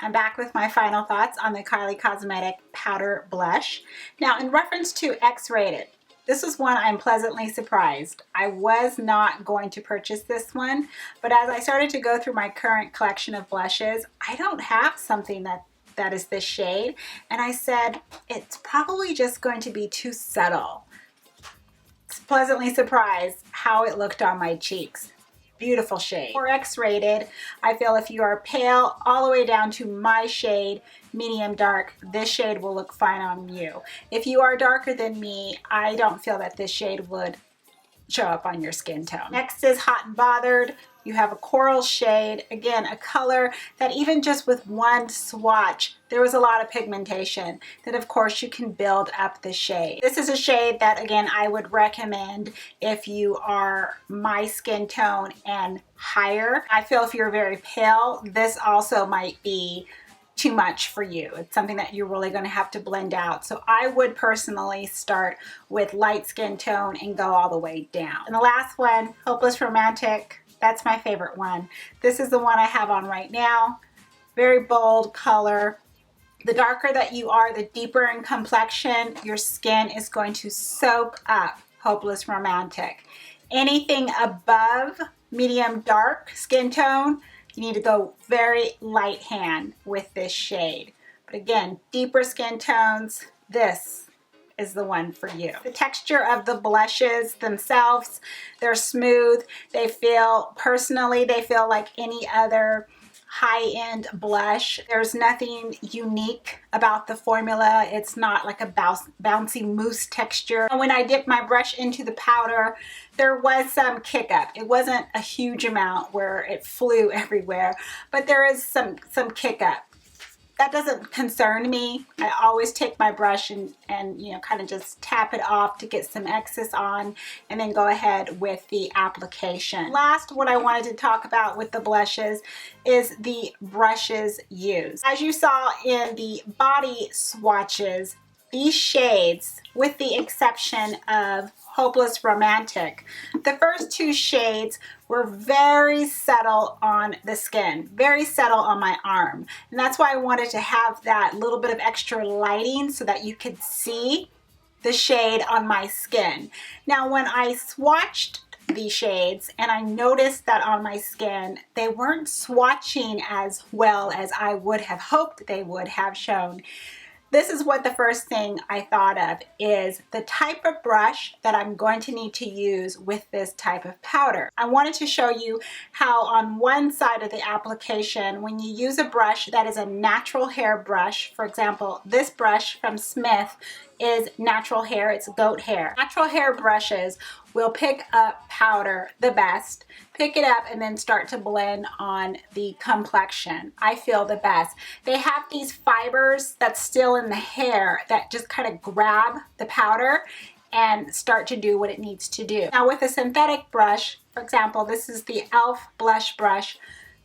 I'm back with my final thoughts on the Kylie Cosmetic Powder Blush. Now, in reference to X-rated, this is one I'm pleasantly surprised. I was not going to purchase this one, but as I started to go through my current collection of blushes, I don't have something that is this shade, and I said, it's probably just going to be too subtle. Pleasantly surprised how it looked on my cheeks. Beautiful shade. For X-rated, I feel if you are pale all the way down to my shade, medium dark, this shade will look fine on you. If you are darker than me, I don't feel that this shade would show up on your skin tone. Next is Hot and Bothered. You have a coral shade, again, a color that even just with one swatch, there was a lot of pigmentation that of course you can build up the shade. This is a shade that, again, I would recommend if you are my skin tone and higher. I feel if you're very pale, this also might be too much for you. It's something that you're really going to have to blend out. So I would personally start with light skin tone and go all the way down. And the last one, Hopeless Romantic. That's my favorite one. This is the one I have on right now. Very bold color. The darker that you are, the deeper in complexion, your skin is going to soak up Hopeless Romantic. Anything above medium dark skin tone, you need to go very light hand with this shade. But again, deeper skin tones, this is the one for you. The texture of the blushes themselves, they're smooth. They feel, personally, they feel like any other high-end blush. There's nothing unique about the formula. It's not like a bouncy mousse texture. When I dipped my brush into the powder, there was some kick up. It wasn't a huge amount where it flew everywhere, but there is some kick up. That doesn't concern me. I always take my brush and you know, kind of just tap it off to get some excess on and then go ahead with the application. Last, what I wanted to talk about with the blushes is the brushes used. As you saw in the body swatches, these shades, with the exception of Hopeless Romantic, the first two shades were very subtle on the skin, very subtle on my arm. And that's why I wanted to have that little bit of extra lighting so that you could see the shade on my skin. Now, when I swatched these shades and I noticed that on my skin, they weren't swatching as well as I would have hoped they would have shown. This is what the first thing I thought of is the type of brush that I'm going to need to use with this type of powder. I wanted to show you how on one side of the application, when you use a brush that is a natural hair brush, for example, this brush from Smith is natural hair, it's goat hair. Natural hair brushes will pick up powder the best, pick it up and then start to blend on the complexion. I feel the best. They have these fibers that's still in the hair that just kind of grab the powder and start to do what it needs to do. Now with a synthetic brush, for example, this is the e.l.f. blush brush.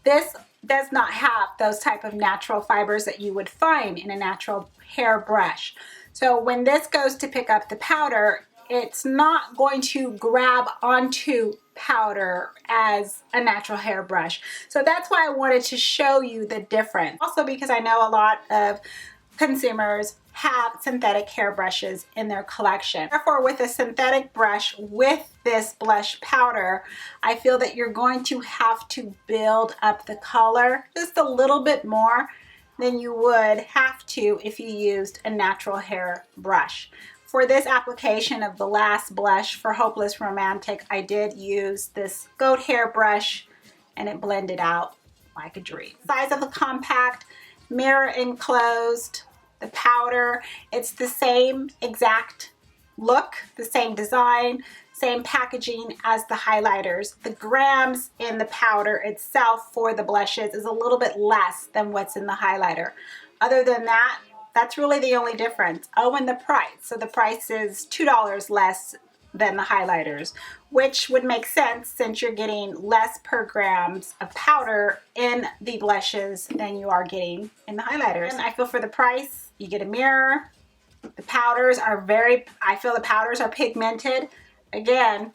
This does not have those type of natural fibers that you would find in a natural hair brush. So when this goes to pick up the powder, it's not going to grab onto powder as a natural hair brush. So that's why I wanted to show you the difference. Also because I know a lot of consumers have synthetic hair brushes in their collection. Therefore, with a synthetic brush with this blush powder, I feel that you're going to have to build up the color just a little bit more than you would have to if you used a natural hair brush. For this application of the last blush for Hopeless Romantic, I did use this goat hair brush and it blended out like a dream. Size of the compact, mirror enclosed, the powder, it's the same exact look, the same design, same packaging as the highlighters. The grams in the powder itself for the blushes is a little bit less than what's in the highlighter. Other than that, that's really the only difference. Oh, and the price. So the price is $2 less than the highlighters, which would make sense since you're getting less per grams of powder in the blushes than you are getting in the highlighters. And I feel for the price, you get a mirror. The powders are I feel the powders are pigmented. Again,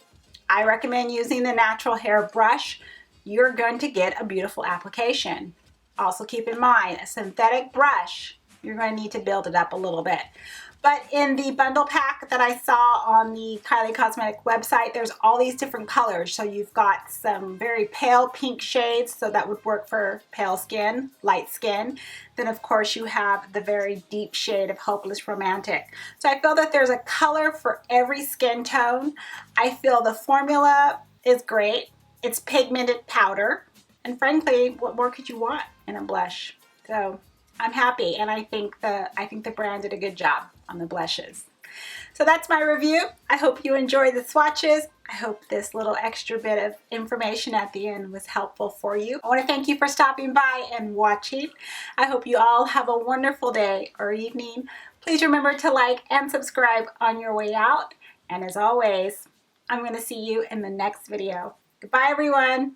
I recommend using the natural hair brush. You're going to get a beautiful application. Also keep in mind, a synthetic brush, you're going to need to build it up a little bit. But in the bundle pack that I saw on the Kylie Cosmetic website, there's all these different colors. So you've got some very pale pink shades, so that would work for pale skin, light skin. Then of course you have the very deep shade of Hopeless Romantic. So I feel that there's a color for every skin tone. I feel the formula is great. It's pigmented powder. And frankly, what more could you want in a blush? So I'm happy, and I think the brand did a good job on the blushes. So that's my review. I hope you enjoy the swatches. I hope this little extra bit of information at the end was helpful for you. I want to thank you for stopping by and watching. I hope you all have a wonderful day or evening. Please remember to like and subscribe on your way out. And as always, I'm going to see you in the next video. Goodbye, everyone.